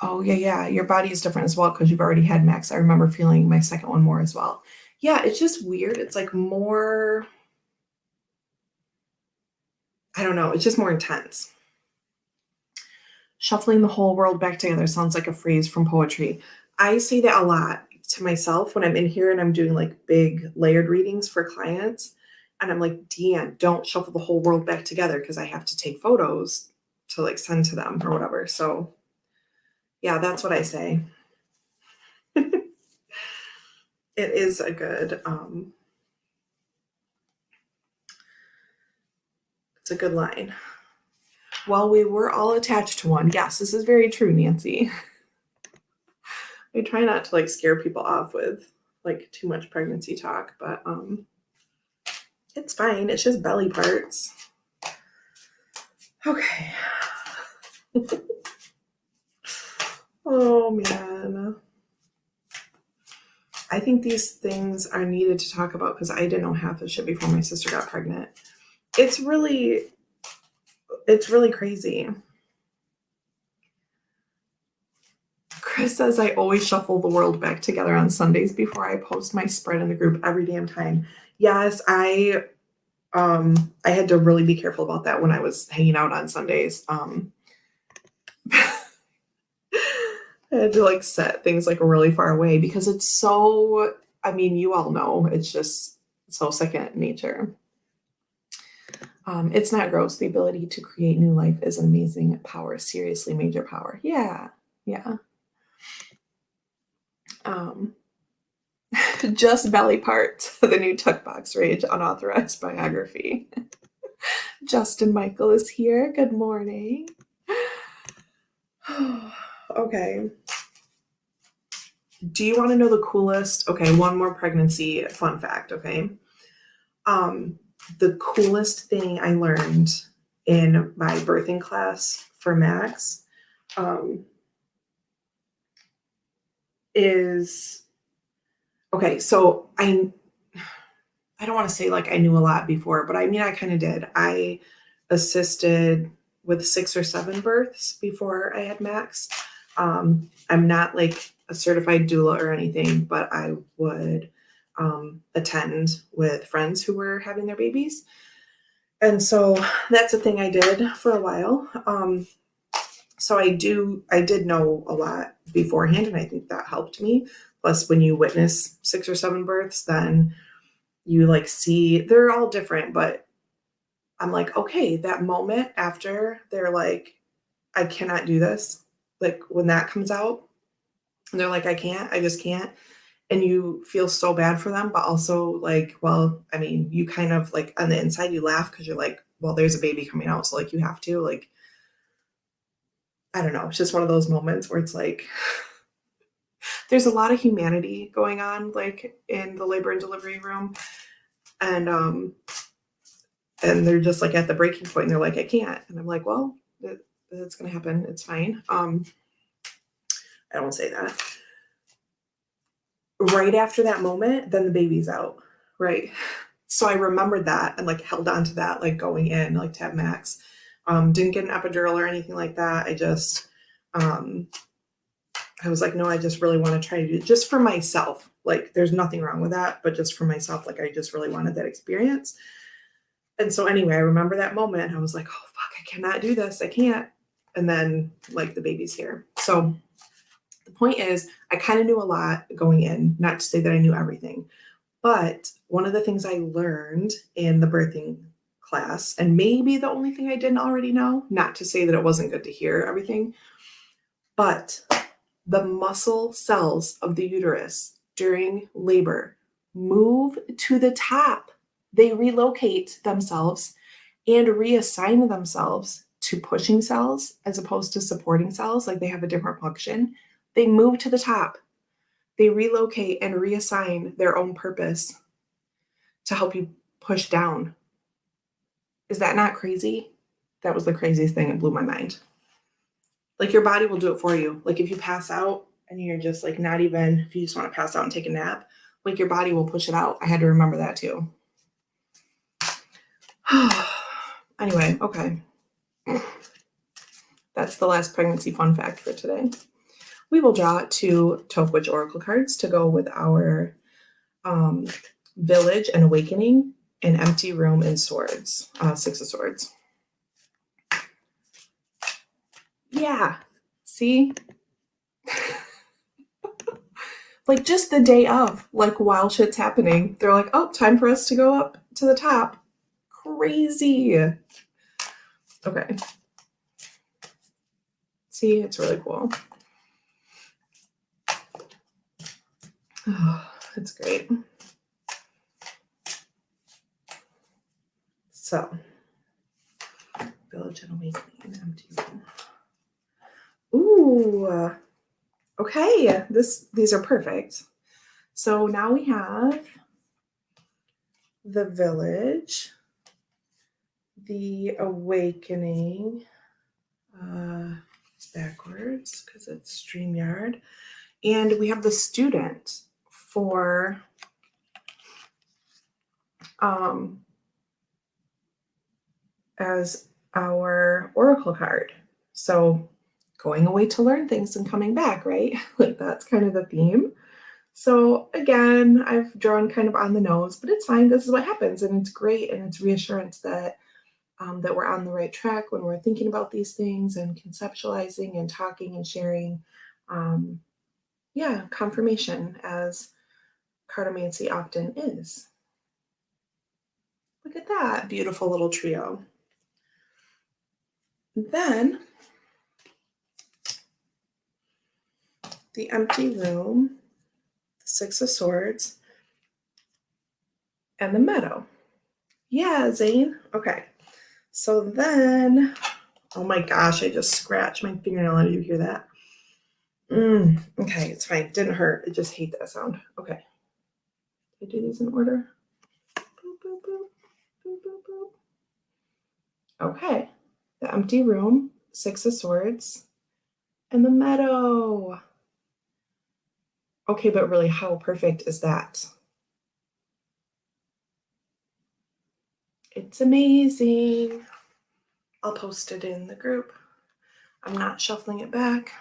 [SPEAKER 1] Oh, yeah. Your body is different as well because you've already had Max. I remember feeling my second one more as well. Yeah, it's just weird. It's like more, I don't know. It's just more intense. Shuffling the whole world back together sounds like a phrase from poetry. I say that a lot to myself when I'm in here and I'm doing like big layered readings for clients. And I'm like, Deanne, don't shuffle the whole world back together because I have to take photos to like send to them or whatever. So yeah, that's what I say. It is a good a good line. While we were all attached to one. Yes, this is very true, Nancy. I try not to like scare people off with like too much pregnancy talk, but it's fine. It's just belly parts. Okay. Oh man. I think these things are needed to talk about because I didn't know half the shit before my sister got pregnant. It's really crazy. Chris says I always shuffle the world back together on Sundays before I post my spread in the group every damn time. Yes, I had to really be careful about that when I was hanging out on Sundays. I had to like set things like really far away because it's so, I mean, you all know, it's just so second nature. It's not gross. The ability to create new life is an amazing power. Seriously, major power. Yeah. Just belly parts. The new Tuck Box Rage unauthorized biography. Justin Michael is here. Good morning. Okay. Do you want to know the coolest? Okay, one more pregnancy fun fact, okay? The coolest thing I learned in my birthing class for Max is, okay, so I don't want to say like I knew a lot before, but I mean, I kind of did. I assisted with 6 or 7 births before I had Max. I'm not like a certified doula or anything, but I would attend with friends who were having their babies. And so that's a thing I did for a while. So I did know a lot beforehand, and I think that helped me. Plus, when you witness 6 or 7 births, then you like see, they're all different, but I'm like, okay, that moment after they're like, I cannot do this. Like when that comes out and they're like, I just can't. And you feel so bad for them, but also like, well, I mean, you kind of like on the inside, you laugh because you're like, well, there's a baby coming out. So like, you have to like, I don't know. It's just one of those moments where it's like, there's a lot of humanity going on like in the labor and delivery room. And they're just like at the breaking point and they're like, I can't. And I'm like, well, it's going to happen. It's fine. I don't say that. Right after that moment, then the baby's out. Right. So I remembered that and like held on to that, like going in, like to have Max. Didn't get an epidural or anything like that. I just, I was like, no, I just really want to try to do it just for myself. Like there's nothing wrong with that, but just for myself, like I just really wanted that experience. And so anyway, I remember that moment. I was like, oh, fuck, I cannot do this. I can't. And then like the baby's here. So the point is, I kind of knew a lot going in, not to say that I knew everything. But one of the things I learned in the birthing class, and maybe the only thing I didn't already know, not to say that it wasn't good to hear everything, but the muscle cells of the uterus during labor move to the top. They relocate themselves and reassign themselves to pushing cells as opposed to supporting cells. Like they have a different function. They move to the top. They relocate and reassign their own purpose to help you push down. Is that not crazy? That was the craziest thing. It blew my mind. Like your body will do it for you. Like if you pass out and you're just like not even, if you just want to pass out and take a nap, like your body will push it out. I had to remember that too. Anyway, okay. That's the last pregnancy fun fact for today. We will draw 2 Topwitch Oracle cards to go with our Village and Awakening, and Empty Room and Swords, 6 of Swords. Yeah, see? Like just the day of, like while shit's happening, they're like, oh, time for us to go up to the top. Crazy. Okay. See, it's really cool. Oh, it's great. So Village and Awakening and Empty Room. Ooh, okay. These are perfect. So now we have the Village, the Awakening. It's backwards because it's StreamYard. And we have the Student for as our oracle card. So going away to learn things and coming back, right? Like that's kind of the theme. So again, I've drawn kind of on the nose, but it's fine. This is what happens, and it's great, and it's reassurance that that we're on the right track when we're thinking about these things and conceptualizing and talking and sharing. Yeah, confirmation, as cartomancy often is. Look at that beautiful little trio. Then the Empty Room, the Six of Swords, and the Meadow. Yeah, Zane. Okay. So then, oh my gosh, I just scratched my fingernail. Did you hear that? Okay, it's fine. Didn't hurt. I just hate that sound. Okay. Did I do these in order? Boop, boop, boop, boop, boop, boop. Okay. The Empty Room, Six of Swords, and the Meadow. Okay, but really, how perfect is that? It's amazing. I'll post it in the group. I'm not shuffling it back.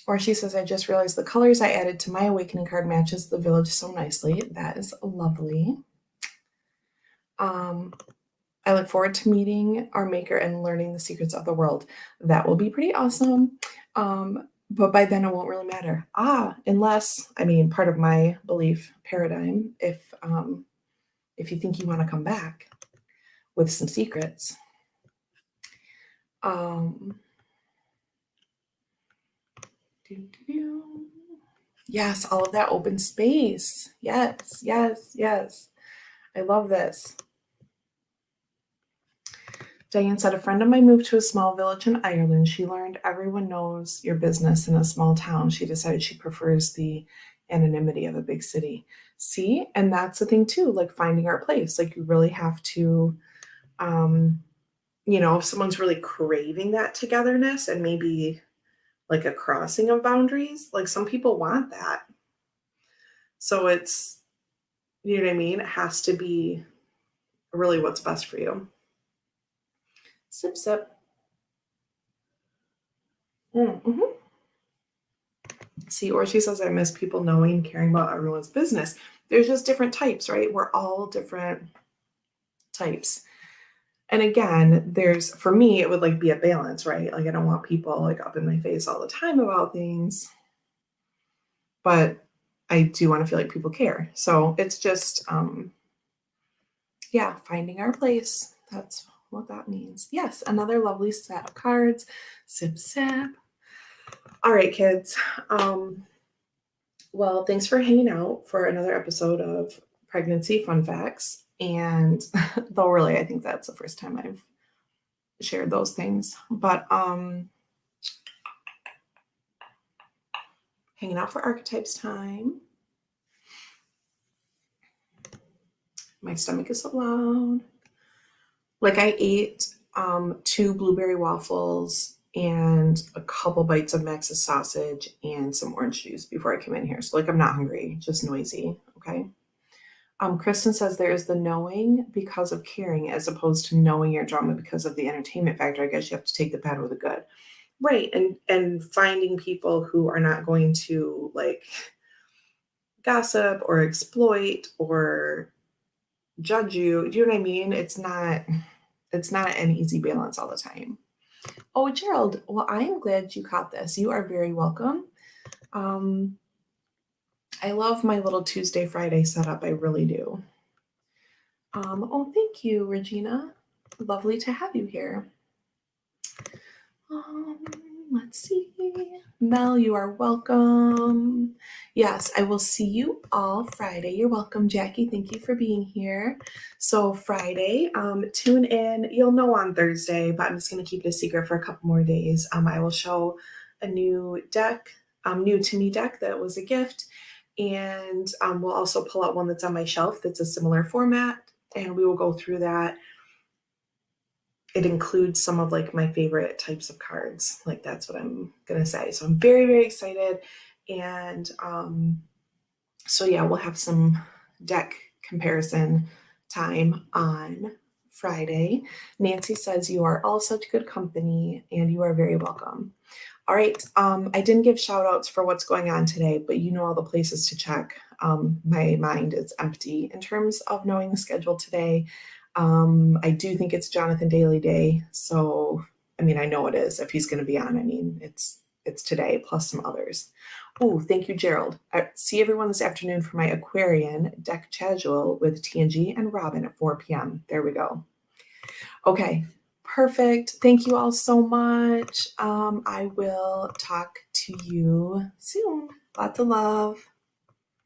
[SPEAKER 1] Or she says, I just realized the colors I added to my Awakening card matches the Village so nicely. That is lovely. I look forward to meeting our maker and learning the secrets of the world. That will be pretty awesome. But by then it won't really matter. Unless, I mean, part of my belief paradigm, if you think you want to come back with some secrets, yes, all of that open space. Yes, yes, yes. I love this. Diane said, a friend of mine moved to a small village in Ireland. She learned everyone knows your business in a small town. She decided she prefers the anonymity of a big city. See? And that's the thing too, like finding our place. Like you really have to, if someone's really craving that togetherness and maybe like a crossing of boundaries, like some people want that. So it's, you know what I mean? It has to be really what's best for you. Sip, sip. Mm-hmm. See, or she says, I miss people knowing, caring about everyone's business. There's just different types, right? We're all different types. And again, for me, it would like be a balance, right? Like I don't want people like up in my face all the time about things, but I do want to feel like people care. So it's just, finding our place. That's what that means. Yes, another lovely set of cards. Sip, sip. All right, kids. Well, thanks for hanging out for another episode of Pregnancy Fun Facts. And though really, I think that's the first time I've shared those things. But hanging out for archetypes time. My stomach is so loud. Like I ate 2 blueberry waffles and a couple bites of Max's sausage and some orange juice before I came in here. So like I'm not hungry, just noisy. Okay. Kristen says there is the knowing because of caring as opposed to knowing your drama because of the entertainment factor. I guess you have to take the bad with the good. Right. And finding people who are not going to like gossip or exploit or judge you. Do you know what I mean? It's not an easy balance all the time. Oh, Gerald, well, I am glad you caught this. You are very welcome. I love my little Tuesday, Friday setup. I really do. Oh, thank you, Regina. Lovely to have you here. Let's see. Mel, you are welcome. Yes, I will see you all Friday. You're welcome, Jackie. Thank you for being here. So Friday, tune in. You'll know on Thursday, but I'm just going to keep it a secret for a couple more days. I will show a new deck, new to me deck that was a gift. And we'll also pull out one that's on my shelf that's a similar format. And we will go through that. It includes some of like my favorite types of cards. Like that's what I'm gonna say. So I'm very, very excited. And so yeah, we'll have some deck comparison time on Friday. Nancy says you are all such good company and you are very welcome. All right. I didn't give shout outs for what's going on today, but you know all the places to check. My mind is empty in terms of knowing the schedule today. I do think it's Jonathan Daly Day. So, I mean, I know it is if he's going to be on. I mean, it's today plus some others. Oh, thank you, Gerald. I see everyone this afternoon for my Aquarian deck casual with TNG and Robin at 4 p.m. There we go. Okay, perfect. Thank you all so much. I will talk to you soon. Lots of love.